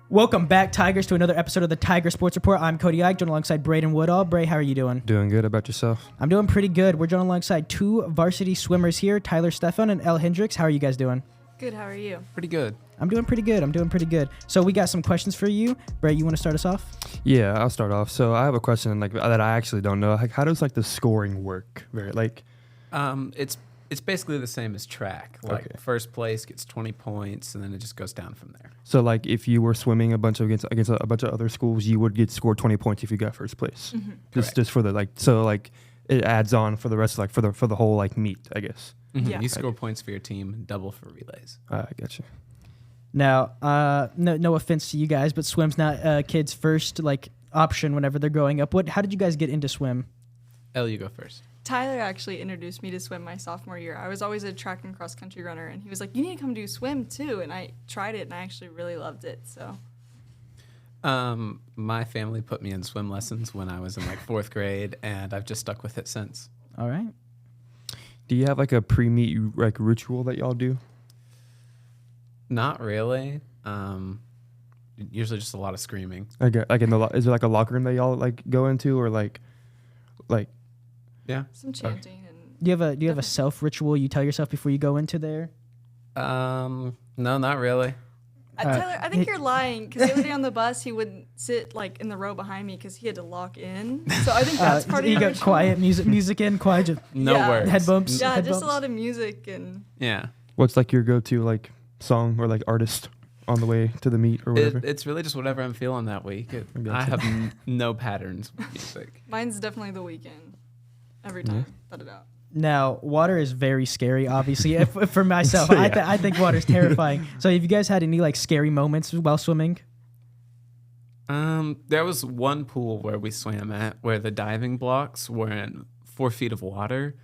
Welcome back, Tigers, to another episode of the Tiger Sports Report. I'm Cody Eich, joined alongside Bray and Woodall. Bray, how are you doing? Doing good. About yourself? I'm doing pretty good. We're joined alongside two varsity swimmers here, Tyler Stefan and Elle Hendricks. How are you guys doing? Good. How are you? Pretty good. I'm doing pretty good. So we got some questions for you. Bray, you want to start us off? Yeah, I'll start off. So I have a question that I actually don't know. How does the scoring work? It's basically the same as track. Okay. First place gets 20 points, and then it just goes down from there. So if you were swimming against a bunch of other schools, you would get scored 20 points if you got first place. Mm-hmm. Just for it adds on for the rest of for the whole meet, I guess. Mm-hmm. Yeah. You score points for your team and double for relays. I got you. Now, no offense to you guys, but swim's not kids' first option whenever they're growing up. How did you guys get into swim? Elle, you go first. Tyler actually introduced me to swim my sophomore year. I was always a track and cross country runner, and he was like, "You need to come do swim too." And I tried it, and I actually really loved it. So, My family put me in swim lessons when I was in fourth grade, and I've just stuck with it since. All right. Do you have a pre-meet ritual that y'all do? Not really. Usually just a lot of screaming. Is there a locker room that y'all go into or Yeah. some chanting and. Do you have a self ritual you tell yourself before you go into there? No, not really. Tyler, I think you're lying because the other day on the bus he wouldn't sit in the row behind me because he had to lock in. So I think that's part of you the got ritual. quiet music in, quiet just No Yeah. words. head bumps. Yeah, head just a bumps. lot of music and. Yeah. What's your go-to song or artist on the way to the meet or whatever? It's really just whatever I'm feeling that week. I have no patterns with music. Mine's definitely The Weeknd. Every time. Let it out. Now, water is very scary, obviously. if for myself, Yeah. I think water's terrifying. So have you guys had any scary moments while swimming? There was one pool where we swam at where the diving blocks were in 4 feet of water,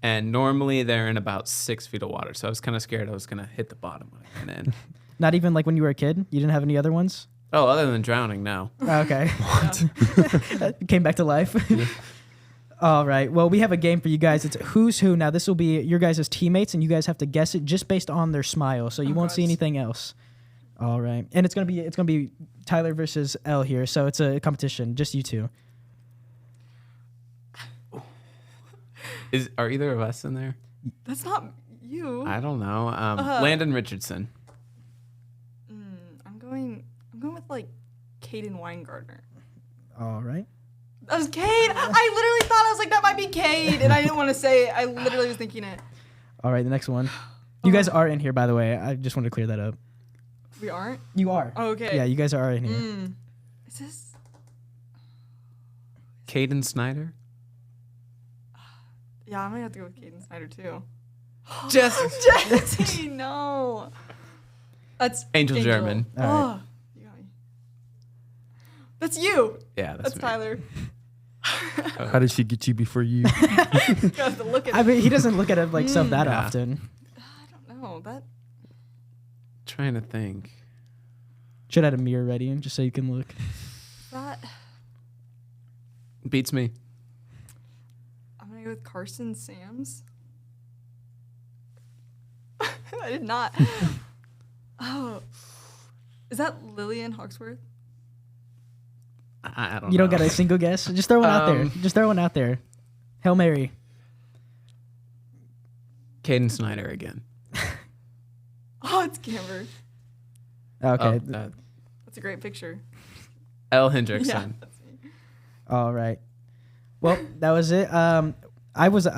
and normally they're in about 6 feet of water. So I was kind of scared I was going to hit the bottom when I went in. Not even when you were a kid? You didn't have any other ones? Oh, other than drowning, no. Okay. What? Came back to life. Yeah. All right. Well, we have a game for you guys. It's Who's Who. Now, this will be your guys' teammates, and you guys have to guess it just based on their smile. So you won't see anything else. All right. And it's gonna be Tyler versus Elle here. So it's a competition, just you two. Are either of us in there? That's not you. I don't know. Landon Richardson. I'm going with Caden Weingartner. All right. That was Cade. I literally thought, I was like, that might be Cade, and I didn't want to say it. I literally was thinking it. All right. The next one. You guys are in here, by the way. I just wanted to clear that up. We aren't? You are. Oh, okay. Yeah, you guys are in here. Is this? Caden Snyder. Yeah, I'm going to have to go with Caden Snyder, too. Jesse. Jesse, no. That's Angel German. All right. Oh, you got me. That's you. Yeah, That's me. Tyler. How did she get you before you? You have to look at I mean, he doesn't look at himself that Yeah. often. I don't know. That. Trying to think. Should have had a mirror ready just so you can look. That. Beats me. I'm going to go with Carson Sams. I did not. Oh. Is that Lillian Hawksworth? I don't know. You don't got a single guess? Just throw one out there. Just throw one out there. Hail Mary. Caden Snyder again. Oh, it's Camber. Okay. That's a great picture. Elle Yeah, Hendrickson. that's me. All right. Well, that was it.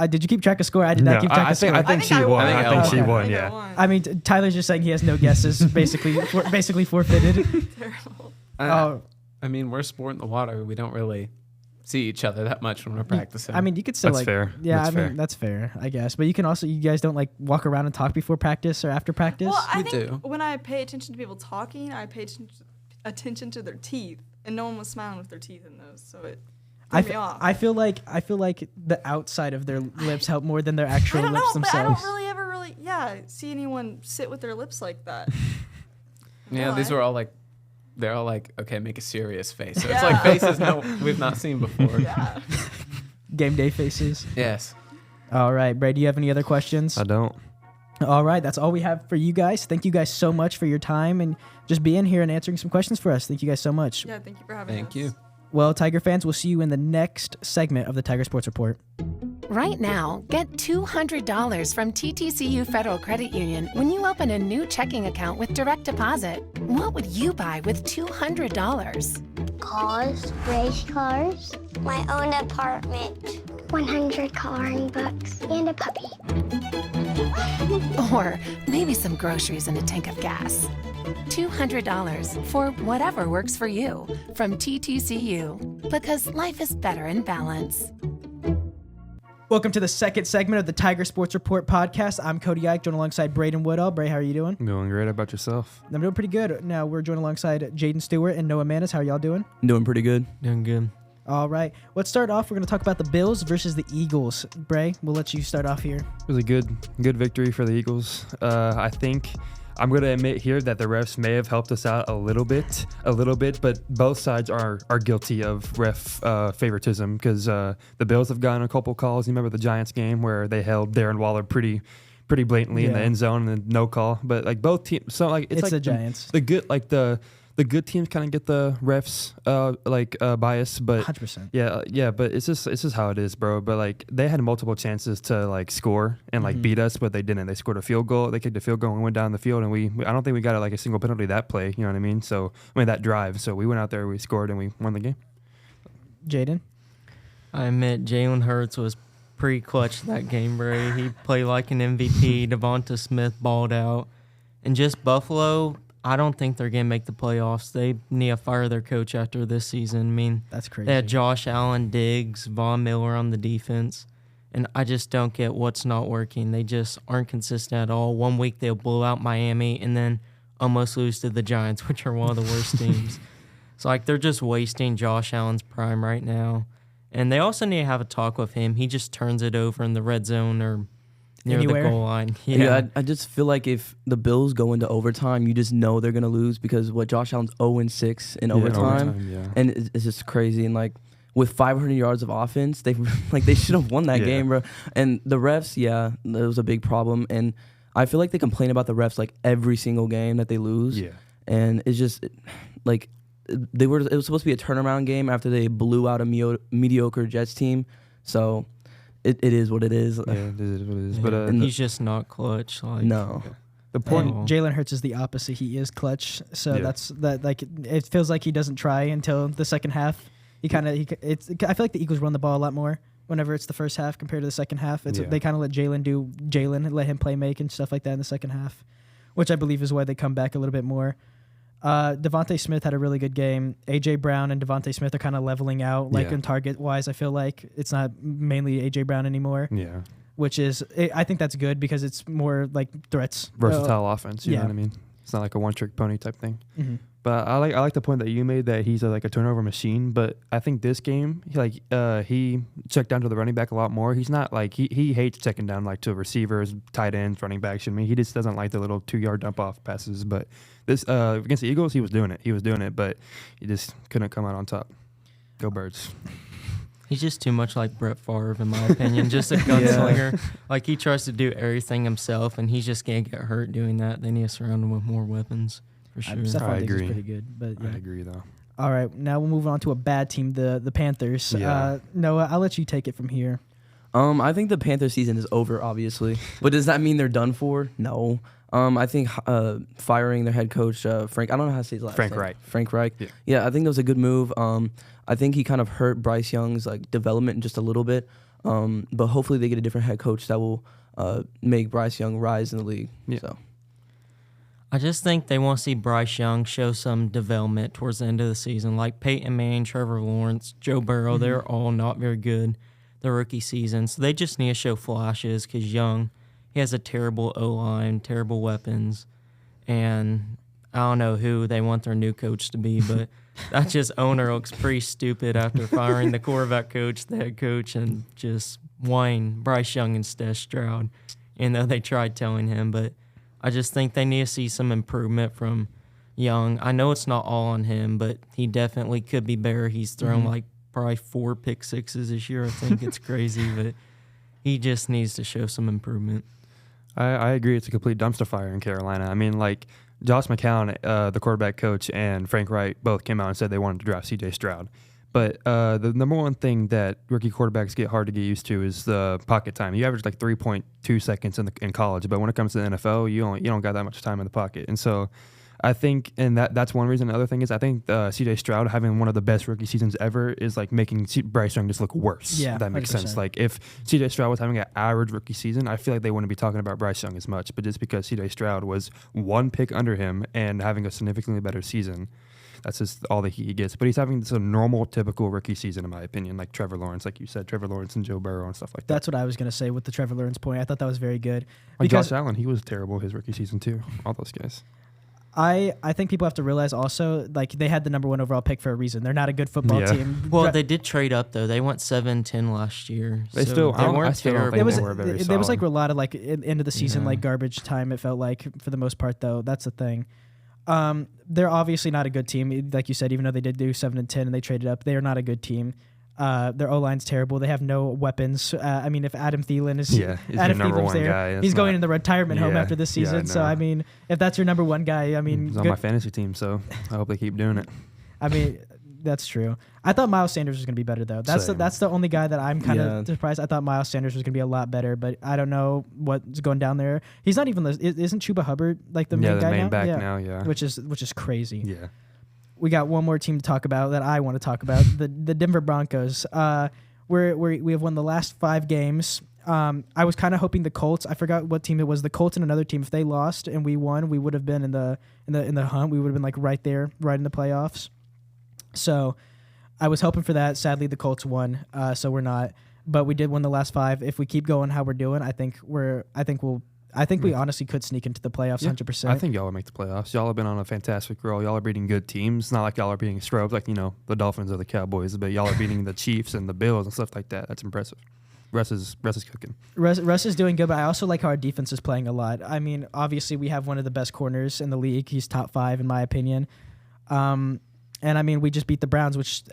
Did you keep track of score? I did not keep track of score. I think she won. I think I think she Elle won. I Yeah. won. I mean, Tyler's just saying he has no guesses. basically forfeited. Terrible. I mean, we're sport in the water. We don't really see each other that much when we're practicing. I mean, you could still That's fair. Yeah, That's I mean fair. that's fair, I guess. But you guys don't walk around and talk before practice or after practice. Well, I We think do. when I pay attention to people talking, I pay attention to their teeth, and no one was smiling with their teeth in those, so it threw me off. I feel like the outside of their lips help more than their actual I don't lips know, but I don't themselves. really ever see anyone sit with their lips like that. Yeah, No, these I- were all like, they're all like, okay, make a serious face. So it's Yeah. like faces we've not seen before. Yeah. Game day faces. Yes. All right, Bray, do you have any other questions? I don't. All right, that's all we have for you guys. Thank you guys so much for your time and just being here and answering some questions for us. Thank you guys so much. Yeah, thank you for having us. Thank you. Well, Tiger fans, we'll see you in the next segment of the Tiger Sports Report. Right now, get $200 from TTCU Federal Credit Union when you open a new checking account with direct deposit. What would you buy with $200? Cars, race cars, my own apartment, 100 coloring books, and a puppy. Or maybe some groceries and a tank of gas. $200 for whatever works for you from TTCU, because life is better in balance. Welcome to the second segment of the Tiger Sports Report podcast. I'm Cody Eich, joined alongside Braden Woodall. Bray, how are you doing? Doing great. How about yourself? I'm doing pretty good. Now we're joined alongside Jaden Stewart and Noah Manis. How are y'all doing? Doing pretty good. Doing good. All right. Let's start off. We're going to talk about the Bills versus the Eagles. Bray, we'll let you start off here. It was a good victory for the Eagles. I think I'm going to admit here that the refs may have helped us out a little bit, but both sides are guilty of ref favoritism because the Bills have gotten a couple calls. You remember the Giants game where they held Darren Waller pretty blatantly in the end zone and no call. But like both teams, so like it's like the Giants. The good teams kind of get the refs bias, but 100%. yeah, but it's just how it is, bro. But like they had multiple chances to like score and like beat us, but they didn't. They scored a field goal. They kicked a field goal and went down the field, and I don't think we got like a single penalty that play. You know what I mean? So that drive. So we went out there, we scored, and we won the game. Jaden? I admit Jalen Hurts was pretty clutch that game, Bray. He played like an MVP. Devonta Smith balled out. And just Buffalo, I don't think they're going to make the playoffs. They need to fire their coach after this season. I mean, That's crazy. they had Josh Allen, Diggs, Von Miller on the defense. And I just don't get what's not working. They just aren't consistent at all. 1 week they'll blow out Miami and then almost lose to the Giants, which are one of the worst teams. So, like, they're just wasting Josh Allen's prime right now. And they also need to have a talk with him. He just turns it over in the red zone or near Anywhere. the goal line. Yeah, I just feel like if the Bills go into overtime, you just know they're going to lose because Josh Allen's 0-6 in overtime. Yeah. And it's just crazy. And, like, with 500 yards of offense, they should have won that game, bro. And the refs, that was a big problem. And I feel like they complain about the refs, like, every single game that they lose. Yeah. And it's just, like, it was supposed to be a turnaround game after they blew out a mediocre Jets team. So it is what it is. Yeah, it is what it is. Yeah, But and he's just not clutch. Like, No. the And point. Jalen Hurts is the opposite. He is clutch. So Yeah. that's that. Like it feels like he doesn't try until the second half. I feel like the Eagles run the ball a lot more whenever it's the first half compared to the second half. They kind of let let him play make and stuff like that in the second half, which I believe is why they come back a little bit more. Devontae Smith had a really good game. A.J. Brown and Devontae Smith are kind of leveling out, in target-wise. I feel like it's not mainly A.J. Brown anymore, Yeah. which is I think that's good because it's more like threats. Versatile offense. You know yeah. what I mean? It's not like a one-trick pony type thing. Mm-hmm. But I like the point that you made that he's like a turnover machine. But I think this game, he checked down to the running back a lot more. He's not like he hates checking down like to receivers, tight ends, running backs. I mean, he just doesn't like the little 2-yard dump off passes. But this against the Eagles, he was doing it, but he just couldn't come out on top. Go Birds! He's just too much like Brett Favre, in my opinion. Just a gunslinger. Like, he tries to do everything himself, and he's just going to get hurt doing that. They need to surround him with more weapons, for sure. Stephon I Diggs is agree. pretty good, but yeah. I agree though. All right, now we'll move on to a bad team, the Panthers. Yeah. Noah, I'll let you take it from here. I think the Panthers season is over, obviously. But does that mean they're done for? No. I think firing their head coach, Frank, I don't know how to say his last name. Frank Reich. Yeah, I think that was a good move. I think he kind of hurt Bryce Young's development just a little bit. But hopefully they get a different head coach that will make Bryce Young rise in the league. Yeah. So I just think they want to see Bryce Young show some development towards the end of the season. Like Peyton Manning, Trevor Lawrence, Joe Burrow, they're all not very good their rookie season. So they just need to show flashes because Young, he has a terrible O-line, terrible weapons, and I don't know who they want their new coach to be, but that just owner looks pretty stupid after firing the quarterback coach, the head coach, and just whining Bryce Young instead of Stroud. they tried telling him. But I just think they need to see some improvement from Young. I know it's not all on him, but he definitely could be better. He's thrown like probably 4 pick sixes this year. I think it's crazy, but he just needs to show some improvement. I agree. It's a complete dumpster fire in Carolina. I mean, like Josh McCown, the quarterback coach, and Frank Reich both came out and said they wanted to draft C.J. Stroud. But the number one thing that rookie quarterbacks get hard to get used to is the pocket time. You average like 3.2 seconds in college, but when it comes to the NFL, you don't got that much time in the pocket. And so I think, and that's one reason. The other thing is I think C.J. Stroud having one of the best rookie seasons ever is like making Bryce Young just look worse. Yeah, if that makes 100%. sense. Like if C.J. Stroud was having an average rookie season, I feel like they wouldn't be talking about Bryce Young as much. But just because C.J. Stroud was 1 pick under him and having a significantly better season, that's just all that he gets. But he's having just a normal, typical rookie season, in my opinion, like Trevor Lawrence, like you said, Trevor Lawrence and Joe Burrow and stuff like that. That's what I was going to say with the Trevor Lawrence point. I thought that was very good. Like Josh Allen, he was terrible his rookie season too. All those guys. I think people have to realize also, like, they had the number 1 overall pick for a reason. They're not a good football team. Well, they did trade up, though. They went 7-10 last year. They weren't terrible. There was like a lot of like end of the season like garbage time. It felt like for the most part, though. That's the thing. They're obviously not a good team, like you said. Even though they did do 7-10 and they traded up, they are not a good team. Their O-line's terrible. They have no weapons. I mean, if Adam Thielen is Adam number Thielen's one there, guy, he's going in the retirement home after this season. I So I mean, if that's your number 1 guy, I mean, he's on my fantasy team, so I hope they keep doing it. I mean, that's true. I thought Miles Sanders was going to be better, though. That's the only guy that I'm kind of surprised. I thought Miles Sanders was going to be a lot better, but I don't know what's going down there. He's not even isn't Chuba Hubbard like the main guy main now? back now, which is crazy. Yeah. We got one more team to talk about that I want to talk about, the Denver Broncos. We have won the last 5 games. I was kind of hoping the Colts. I forgot what team it was. The Colts and another team. If they lost and we won, we would have been in the hunt. We would have been like right there, right in the playoffs. So I was hoping for that. Sadly, the Colts won, so we're not. But we did win the last 5. If we keep going how we're doing, I think we honestly could sneak into the playoffs 100%. I think y'all will make the playoffs. Y'all have been on a fantastic roll. Y'all are beating good teams. It's not like y'all are beating scrubs like, the Dolphins or the Cowboys, but y'all are beating the Chiefs and the Bills and stuff like that. That's impressive. Russ is cooking. Russ is doing good, but I also like how our defense is playing a lot. I mean, obviously we have one of the best corners in the league. He's top 5 in my opinion. And I mean, we just beat the Browns, which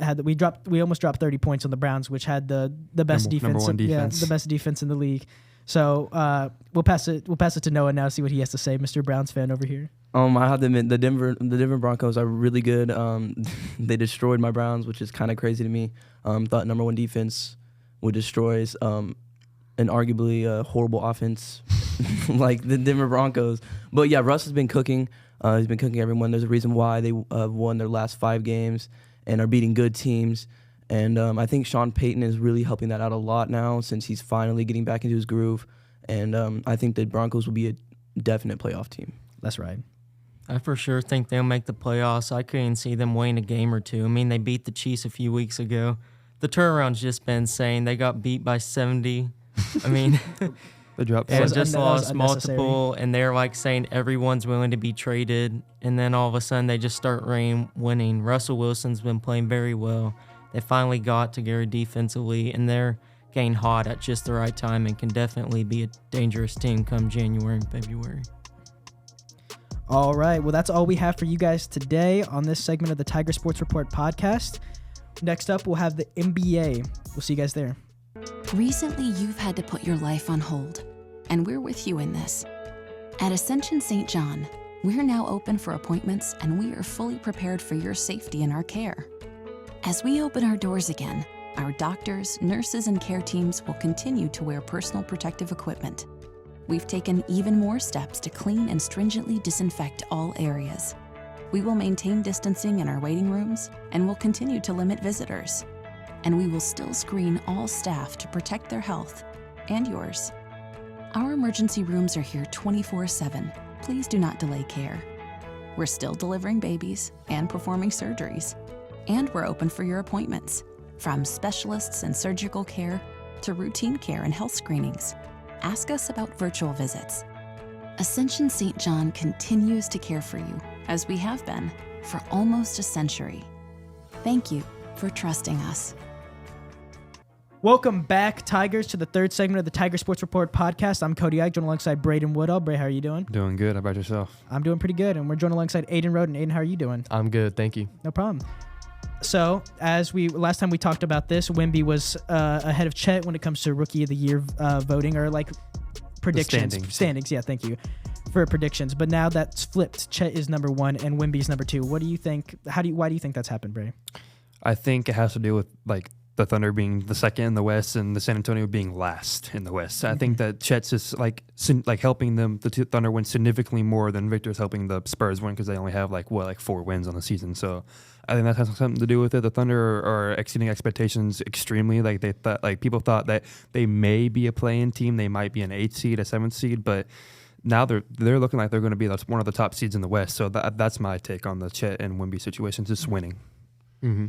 we almost dropped 30 points on the Browns, which had the best defense. Number 1 defense. The best defense in the league. So we'll pass it to Noah now. See what he has to say, Mr. Browns fan over here. I have to admit the Denver Broncos are really good. They destroyed my Browns, which is kind of crazy to me. Thought number 1 defense would destroy an arguably horrible offense like the Denver Broncos. But yeah, Russ has been cooking. He's been cooking everyone. There's a reason why they won their last 5 games and are beating good teams. And I think Sean Payton is really helping that out a lot now since he's finally getting back into his groove. And I think the Broncos will be a definite playoff team. That's right. I for sure think they'll make the playoffs. I couldn't see them winning a game or 2. I mean, they beat the Chiefs a few weeks ago. The turnaround's just been insane. They got beat by 70. I mean, they dropped. And just lost multiple, and they're like saying everyone's willing to be traded. And then all of a sudden, they just start winning. Russell Wilson's been playing very well. They finally got together defensively, and they're getting hot at just the right time and can definitely be a dangerous team come January and February. All right. Well, that's all we have for you guys today on this segment of the Tiger Sports Report podcast. Next up, we'll have the NBA. We'll see you guys there. Recently, you've had to put your life on hold, and we're with you in this. At Ascension St. John, we're now open for appointments, and we are fully prepared for your safety and our care. As we open our doors again, our doctors, nurses, and care teams will continue to wear personal protective equipment. We've taken even more steps to clean and stringently disinfect all areas. We will maintain distancing in our waiting rooms and will continue to limit visitors. And we will still screen all staff to protect their health and yours. Our emergency rooms are here 24/7. Please do not delay care. We're still delivering babies and performing surgeries. And we're open for your appointments, from specialists and surgical care to routine care and health screenings. Ask us about virtual visits. Ascension St. John continues to care for you, as we have been for almost a century. Thank you for trusting us. Welcome back, Tigers, to the third segment of the Tiger Sports Report podcast. I'm Cody Eich, joined alongside Braden Woodall. Bray, how are you doing? Doing good. How about yourself? I'm doing pretty good, and we're joined alongside Aiden Roden. Aiden, how are you doing? I'm good, thank you. No problem. So, last time we talked about this, Wemby was ahead of Chet when it comes to Rookie of the Year voting, or like predictions. Standings, yeah, thank you for predictions. But now that's flipped. Chet is number 1 and Wemby's number 2. What do you think? Why do you think that's happened, Bray? I think it has to do with like the Thunder being the second in the West and the San Antonio being last in the West. I think that Chet's is like helping them, the Thunder win significantly more than Victor's helping the Spurs win because they only have like 4 wins on the season. So I think that has something to do with it. The Thunder are exceeding expectations extremely. Like they thought, like people thought that they may be a play-in team, they might be an 8th seed, a 7th seed, but now they're looking like they're going to be one of the top seeds in the West. So that's my take on the Chet and Wemby situation, just winning. Mm-hmm.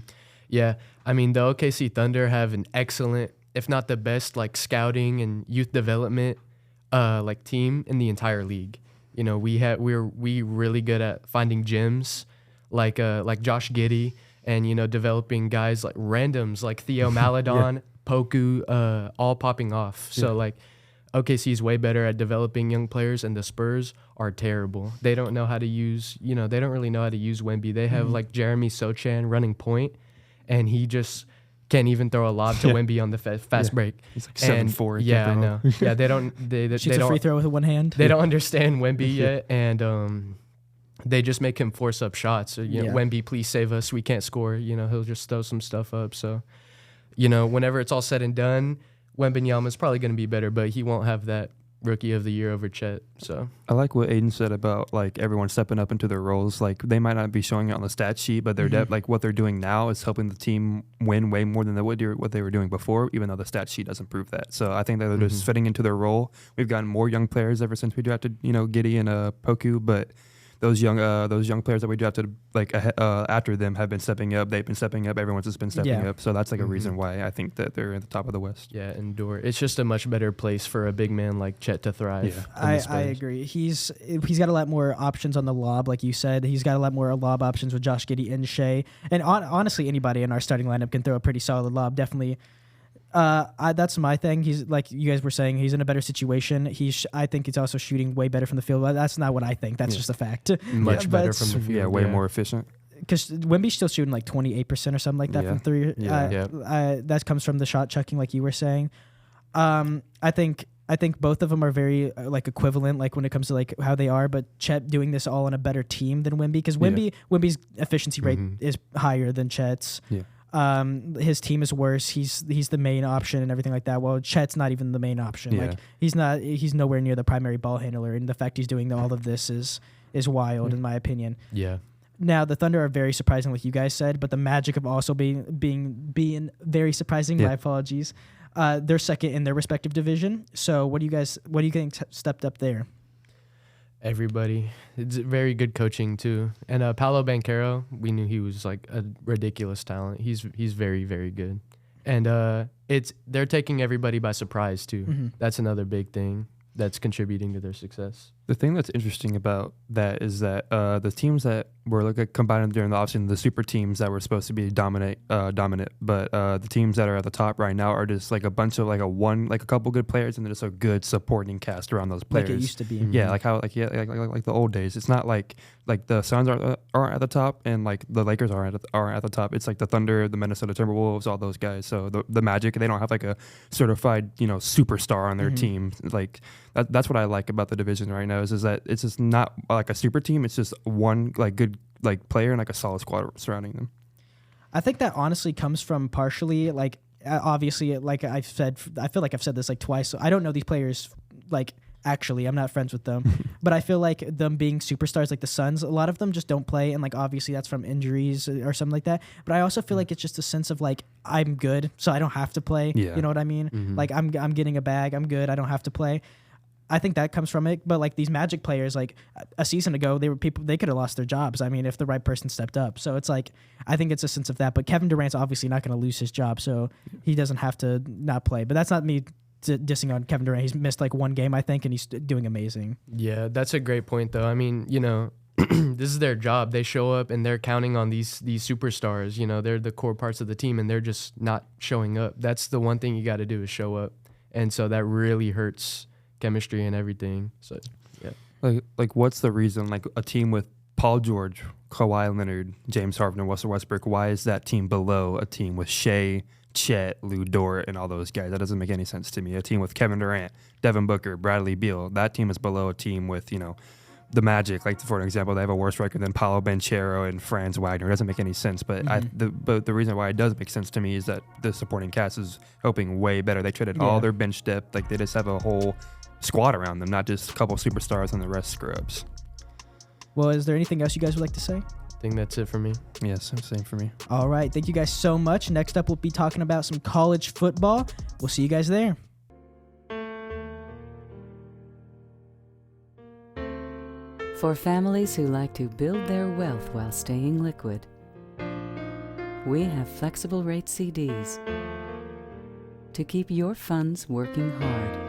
Yeah, I mean, the OKC Thunder have an excellent, if not the best, like scouting and youth development like team in the entire league. You know, we're really good at finding gems like Josh Giddey and, you know, developing guys like randoms like Theo Maledon, Poku, all popping off. Yeah. So like OKC is way better at developing young players, and the Spurs are terrible. They don't know how to use, they don't really know how to use Wemby. They have like Jeremy Sochan running point, and he just can't even throw a lob to Wemby on the fast break. He's like 7'4". Yeah, I know. Yeah, they shoots a free throw with one hand. They don't understand Wemby yet, and they just make him force up shots. So, Wemby, please save us. We can't score. He'll just throw some stuff up. So, whenever it's all said and done, Wembanyama's probably going to be better, but he won't have that Rookie of the Year over Chet. So I like what Aiden said about like everyone stepping up into their roles. Like they might not be showing it on the stat sheet, but they're like what they're doing now is helping the team win way more than what they were doing before, even though the stat sheet doesn't prove that. So I think that they're just fitting into their role. We've gotten more young players ever since we drafted, Giddey and Poku, but those young players that we drafted after them have been stepping up. They've been stepping up. Everyone's just been stepping up. So that's like a reason why I think that they're at the top of the West. Yeah, endure. It's just a much better place for a big man like Chet to thrive. Yeah. I agree. He's got a lot more options on the lob, like you said. He's got a lot more lob options with Josh Giddey and Shea. And honestly, anybody in our starting lineup can throw a pretty solid lob. Definitely. That's my thing. He's like you guys were saying, he's in a better situation. I think he's also shooting way better from the field. That's not what I think. That's just a fact. Much better from the field. Yeah, way more efficient. Because Wemby's still shooting like 28% or something like that from three. That comes from the shot checking, like you were saying. I think both of them are very like equivalent, like when it comes to like how they are. But Chet doing this all on a better team than Wemby, because Wemby's efficiency rate is higher than Chet's. Yeah. His team is worse. He's the main option and everything like that. Well, Chet's not even the main option. Yeah. Like he's nowhere near the primary ball handler, and the fact he's doing all of this is wild in my opinion. Yeah. Now the Thunder are very surprising, like you guys said, but the Magic of also being very surprising. Yeah. My apologies. They're second in their respective division. So what do you think stepped up there? Everybody. It's very good coaching too. And Paolo Banchero, we knew he was like a ridiculous talent. He's very, very good. And they're taking everybody by surprise too. Mm-hmm. That's another big thing that's contributing to their success. The thing that's interesting about that is that the teams that were combined during the offseason, the super teams that were supposed to be dominant, but the teams that are at the top right now are just like a bunch of a couple good players and then just a good supporting cast around those players. Like it used to be. Mm-hmm. Yeah, like the old days. It's not like the Suns aren't at the top and like the Lakers aren't at the top. It's like the Thunder, the Minnesota Timberwolves, all those guys. So the Magic, they don't have like a certified superstar on their team. Like that's what I like about the division right now is that it's just not like a super team. It's just one like good like player and like a solid squad surrounding them. I think that honestly comes from partially like obviously like I've said, I feel like I've said this like twice. So I don't know these players like actually. I'm not friends with them, but I feel like them being superstars like the Suns, a lot of them just don't play, and like obviously that's from injuries or something like that. But I also feel like it's just a sense of like I'm good, so I don't have to play. Yeah. You know what I mean? Mm-hmm. Like I'm getting a bag. I'm good. I don't have to play. I think that comes from it, but like these Magic players, like a season ago, they could have lost their jobs. I mean, if the right person stepped up. So it's like, I think it's a sense of that. But Kevin Durant's obviously not going to lose his job, so he doesn't have to not play. But that's not me dissing on Kevin Durant. He's missed like one game, I think, and he's doing amazing. Yeah, that's a great point, though. I mean, this is their job. They show up and they're counting on these superstars. You know, they're the core parts of the team, and they're just not showing up. That's the one thing you got to do is show up, and so that really hurts chemistry and everything. So yeah, like what's the reason? Like a team with Paul George, Kawhi Leonard, James Harden, and Russell Westbrook. Why is that team below a team with Shea, Chet, Lou Dort, and all those guys? That doesn't make any sense to me. A team with Kevin Durant, Devin Booker, Bradley Beal. That team is below a team with, you know, the Magic. Like, for an example, they have a worse record than Paolo Banchero and Franz Wagner. It doesn't make any sense. But but the reason why it does make sense to me is that the supporting cast is hoping way better. They traded all their bench depth. Like, they just have a whole squad around them, not just a couple superstars and the rest scrubs. Well, is there anything else you guys would like to say? I think that's it for me. Yes, same for me. All right. Thank you guys so much. Next up, we'll be talking about some college football. We'll see you guys there. For families who like to build their wealth while staying liquid, we have flexible rate CDs to keep your funds working hard,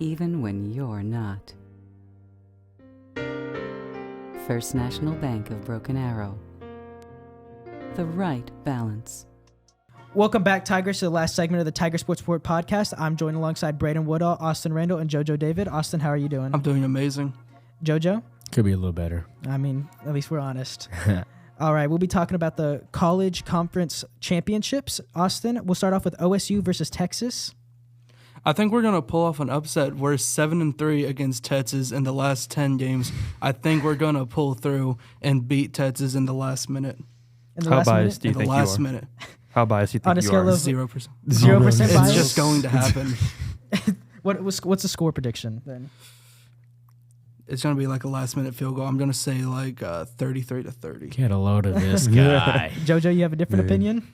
even when you're not. First National Bank of Broken Arrow. The right balance. Welcome back, Tigers, to the last segment of the Tiger Sports Report podcast. I'm joined alongside Braden Woodall, Austin Randall, and JoJo David. Austin, how are you doing? I'm doing amazing. JoJo? Could be a little better. I mean, at least we're honest. All right, we'll be talking about the college conference championships. Austin, we'll start off with OSU versus Texas. I think we're going to pull off an upset. We're 7-3 against Texas in the last 10 games. I think we're going to pull through and beat Texas in the last minute. How biased do you think you are? In the last minute. How biased do you think you are? On a scale of 0%. 0% bias? It's just going to happen. What's the score prediction then? It's going to be like a last-minute field goal. I'm going to say like 33-30. Get a load of this guy. JoJo, you have a different opinion?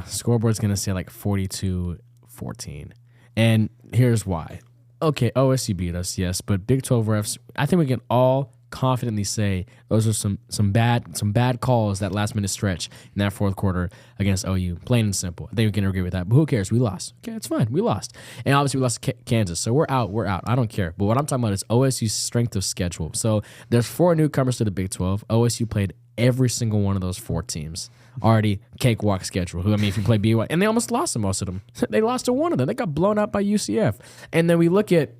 Scoreboard's going to say like 42-14. And here's why. Okay, OSU beat us, yes, but Big 12 refs, I think we can all confidently say those are some bad calls that last-minute stretch in that fourth quarter against OU. Plain and simple. I think we can agree with that. But who cares? We lost. Okay, it's fine. We lost. And obviously we lost to Kansas, so we're out. I don't care. But what I'm talking about is OSU's strength of schedule. So there's 4 newcomers to the Big 12. OSU played every single one of those 4 teams. Already cakewalk schedule. Who, I mean, if you play BYU, and they almost lost to most of them. They lost to one of them. They got blown out by UCF. And then we look at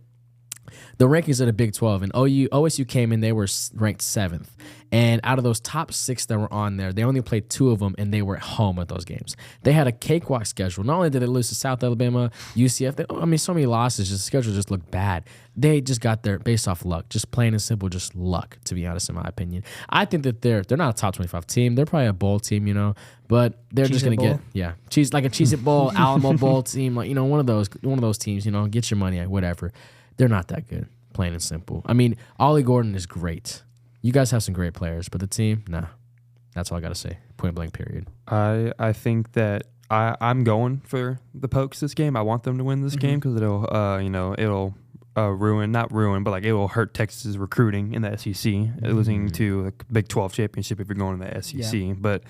the rankings of the Big 12, and OSU came in, they were ranked 7th. And out of those top 6 that were on there, they only played 2 of them, and they were at home at those games. They had a cakewalk schedule. Not only did they lose to South Alabama, UCF, so many losses, the schedule just looked bad. They just got there based off luck, just plain and simple, just luck, to be honest, in my opinion. I think that they're not a top 25 team. They're probably a bowl team, but they're just going to get, like a Cheez-It Bowl, Alamo Bowl team, like, one of those teams, get your money, whatever. They're not that good, plain and simple. I mean, Ollie Gordon is great. You guys have some great players, but the team, nah. That's all I got to say. Point blank, period. I think that I'm going for the Pokes this game. I want them to win this game because it'll not ruin, but like it will hurt Texas' recruiting in the SEC, losing to a Big 12 championship if you're going to the SEC. Yeah. But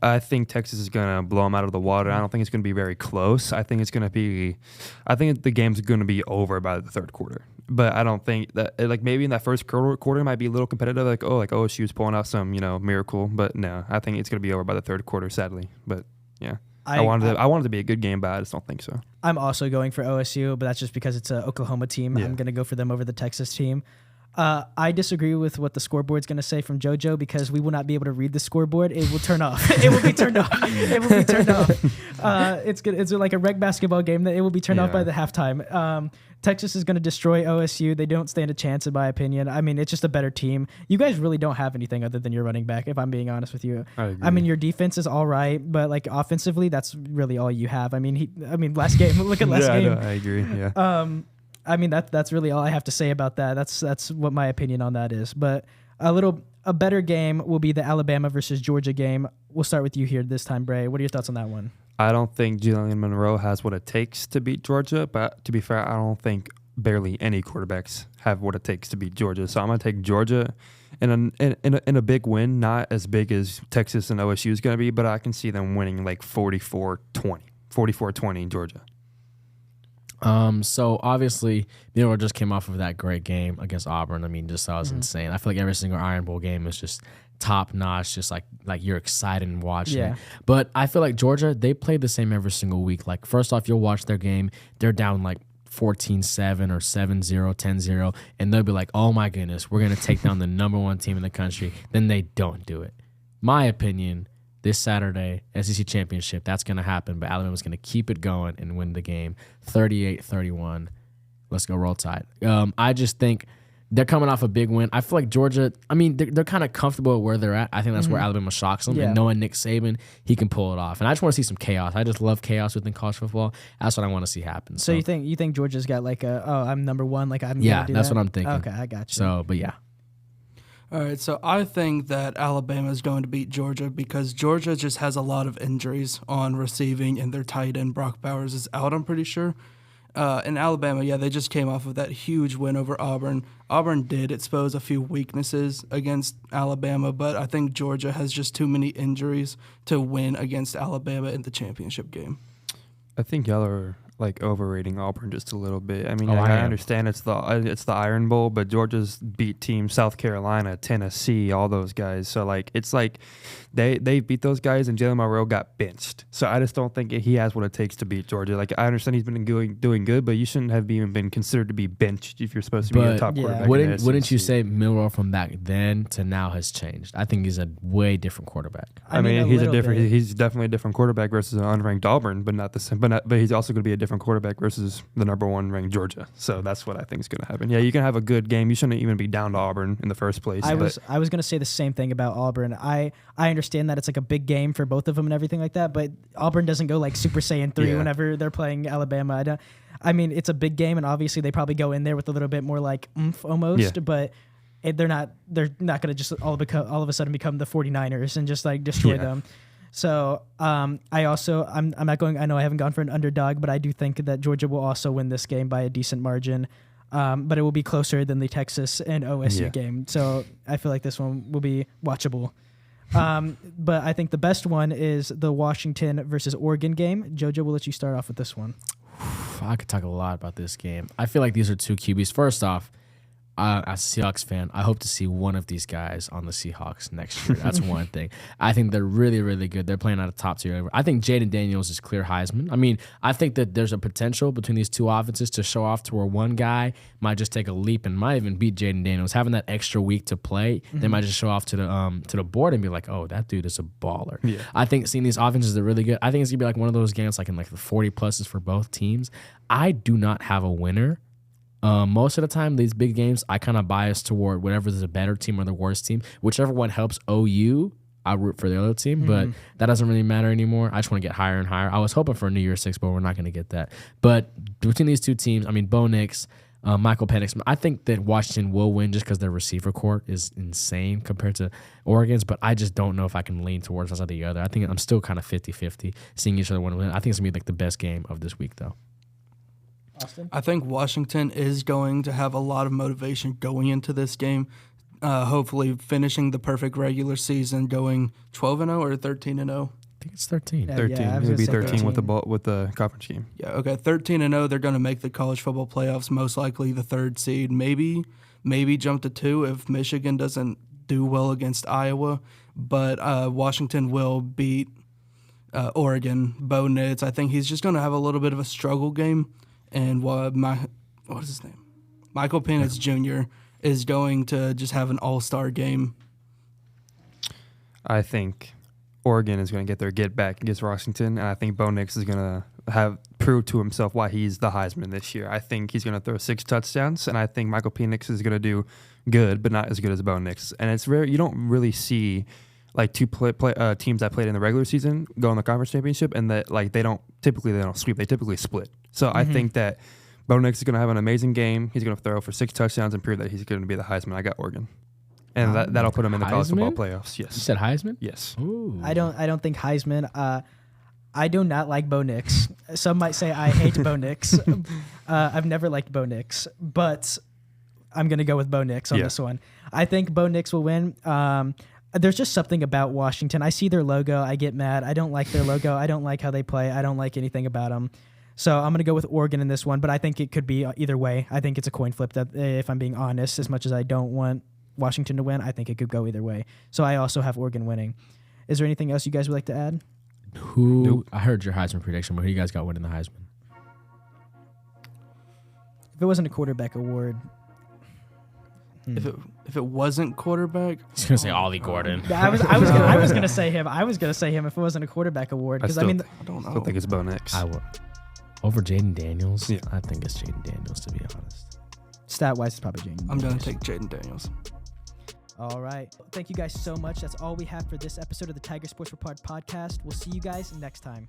I think Texas is going to blow them out of the water. I don't think it's going to be very close. I think the game's going to be over by the third quarter. But I don't think that, like, maybe in that first quarter it might be a little competitive, like OSU's pulling out some, miracle. But no, I think it's going to be over by the third quarter, sadly. But yeah, I wanted it to be a good game, but I just don't think so. I'm also going for OSU, but that's just because it's an Oklahoma team. Yeah. I'm going to go for them over the Texas team. I disagree with what the scoreboard's going to say from JoJo because we will not be able to read the scoreboard. It will turn off. It will be turned off. It will be turned off. It's good. It's like a rec basketball game that it will be turned off by the halftime. Texas is going to destroy OSU. They don't stand a chance, in my opinion. I mean, it's just a better team. You guys really don't have anything other than your running back, if I'm being honest with you. I mean, your defense is all right, but like offensively, that's really all you have. I mean, last game. Look at last game. I agree. Yeah. I mean, that's really all I have to say about that. That's what my opinion on that is. But a better game will be the Alabama versus Georgia game. We'll start with you here this time, Bray. What are your thoughts on that one? I don't think Jalen Monroe has what it takes to beat Georgia, but to be fair, I don't think barely any quarterbacks have what it takes to beat Georgia. So I'm going to take Georgia in a big win, not as big as Texas and OSU is going to be, but I can see them winning like 44-20 in Georgia. So obviously, Miller just came off of that great game against Auburn. I mean, just that was insane. I feel like every single Iron Bowl game is just top notch, just like you're excited and watching it. But I feel like Georgia, they play the same every single week. Like, first off, you'll watch their game, they're down like 14-7 or 7-0, 10-0, and they'll be like, oh my goodness, we're going to take down the number one team in the country. Then they don't do it. My opinion, this Saturday, SEC Championship, that's going to happen, but Alabama's going to keep it going and win the game 38-31. Let's go Roll Tide. I just think they're coming off a big win. I feel like Georgia, I mean, they're kind of comfortable at where they're at. I think that's where Alabama shocks them. And knowing Nick Saban, he can pull it off. And I just want to see some chaos. I just love chaos within college football. That's what I want to see happen. So you think Georgia's got like I'm number one, like I'm yeah, gonna do that's that? what I'm thinking. Okay, I got you. So, but yeah. All right, so I think that Alabama is going to beat Georgia because Georgia just has a lot of injuries on receiving, and their tight end Brock Bowers is out, I'm pretty sure. In Alabama, they just came off of that huge win over Auburn. Auburn did expose a few weaknesses against Alabama, but I think Georgia has just too many injuries to win against Alabama in the championship game. I think y'all are like overrating Auburn just a little bit. I mean, I understand it's the Iron Bowl, but Georgia's beat teams South Carolina, Tennessee, all those guys. So like it's like they beat those guys, and Jalen Monroe got benched. So I just don't think he has what it takes to beat Georgia. Like I understand he's been doing good, but you shouldn't have even been considered to be benched if you're supposed to be a top quarterback. Wouldn't you say Milroe from back then to now has changed? I think he's a way different quarterback. I mean he's definitely a different quarterback versus an unranked Auburn, but not the same. But he's also going to be a different quarterback versus the number one ranked Georgia. So that's what I think is going to happen. Yeah, you can have a good game. You shouldn't even be down to Auburn in the first place. I was going to say the same thing about Auburn. I understand that it's like a big game for both of them and everything like that, but Auburn doesn't go like Super Saiyan 3 whenever they're playing Alabama. I mean, it's a big game, and obviously they probably go in there with a little bit more like oomph almost, but they're not going to just all of a sudden become the 49ers and just like destroy them. So I'm not going. I know I haven't gone for an underdog, but I do think that Georgia will also win this game by a decent margin. But it will be closer than the Texas and OSU game. So I feel like this one will be watchable. But I think the best one is the Washington versus Oregon game. Jojo, we'll let you start off with this one. I could talk a lot about this game. I feel like these are two QBs. First off, as a Seahawks fan, I hope to see one of these guys on the Seahawks next year. That's one thing. I think they're really, really good. They're playing at a top tier. I think Jaden Daniels is clear Heisman. I mean, I think that there's a potential between these two offenses to show off to where one guy might just take a leap and might even beat Jaden Daniels. Having that extra week to play, they might just show off to the board and be like, oh, that dude is a baller. Yeah. I think seeing these offenses, they're really good. I think it's going to be like one of those games like in like the 40 pluses for both teams. I do not have a winner. Most of the time, these big games, I kind of bias toward whatever is a better team or the worst team. Whichever one helps OU, I root for the other team, but that doesn't really matter anymore. I just want to get higher and higher. I was hoping for a New Year's Six, but we're not going to get that. But between these two teams, I mean, Bo Nix, Michael Penix, I think that Washington will win just because their receiver court is insane compared to Oregon's, but I just don't know if I can lean towards one side or the other. I think I'm still kind of 50-50 seeing each other win. I think it's going to be like the best game of this week, though. Austin? I think Washington is going to have a lot of motivation going into this game, hopefully finishing the perfect regular season, going 12-0 or 13-0. I think it's 13. 13. It would be 13 with the conference game. Yeah, okay. 13-0. They're going to make the college football playoffs, most likely the third seed. Maybe jump to 2 if Michigan doesn't do well against Iowa. But Washington will beat Oregon. Bo Nix, I think he's just going to have a little bit of a struggle game. And what is his name? Michael Penix Jr. is going to just have an all-star game. I think Oregon is going to get their get back against Washington, and I think Bo Nix is going to have proved to himself why he's the Heisman this year. I think he's going to throw 6 touchdowns, and I think Michael Penix is going to do good, but not as good as Bo Nix. And it's rare. You don't really see like two teams that played in the regular season go in the conference championship, and that like they don't sweep. They typically split. So I think that Bo Nix is going to have an amazing game. He's going to throw for 6 touchdowns and prove that he's going to be the Heisman. I got Oregon, and that'll put him in the college football playoffs. Yes. You said Heisman? Yes. Ooh. I don't think Heisman. I do not like Bo Nix. Some might say I hate Bo Nix. I've never liked Bo Nix, but I'm going to go with Bo Nix on this one. I think Bo Nix will win. There's just something about Washington. I see their logo. I get mad. I don't like their logo. I don't like how they play. I don't like anything about them. So I'm going to go with Oregon in this one, but I think it could be either way. I think it's a coin flip, that if I'm being honest, as much as I don't want Washington to win, I think it could go either way. So I also have Oregon winning. Is there anything else you guys would like to add? I heard your Heisman prediction, but who you guys got winning the Heisman? If it wasn't a quarterback award. If it wasn't quarterback, I was gonna say Ollie Gordon. I was gonna say him. I was gonna say him if it wasn't a quarterback award, because I don't know. I don't think it's Bo Nix. Over Jaden Daniels. Yeah. I think it's Jaden Daniels, to be honest. Stat wise, it's probably Jaden. I'm gonna take Jaden Daniels. All right. Thank you guys so much. That's all we have for this episode of the Tiger Sports Report podcast. We'll see you guys next time.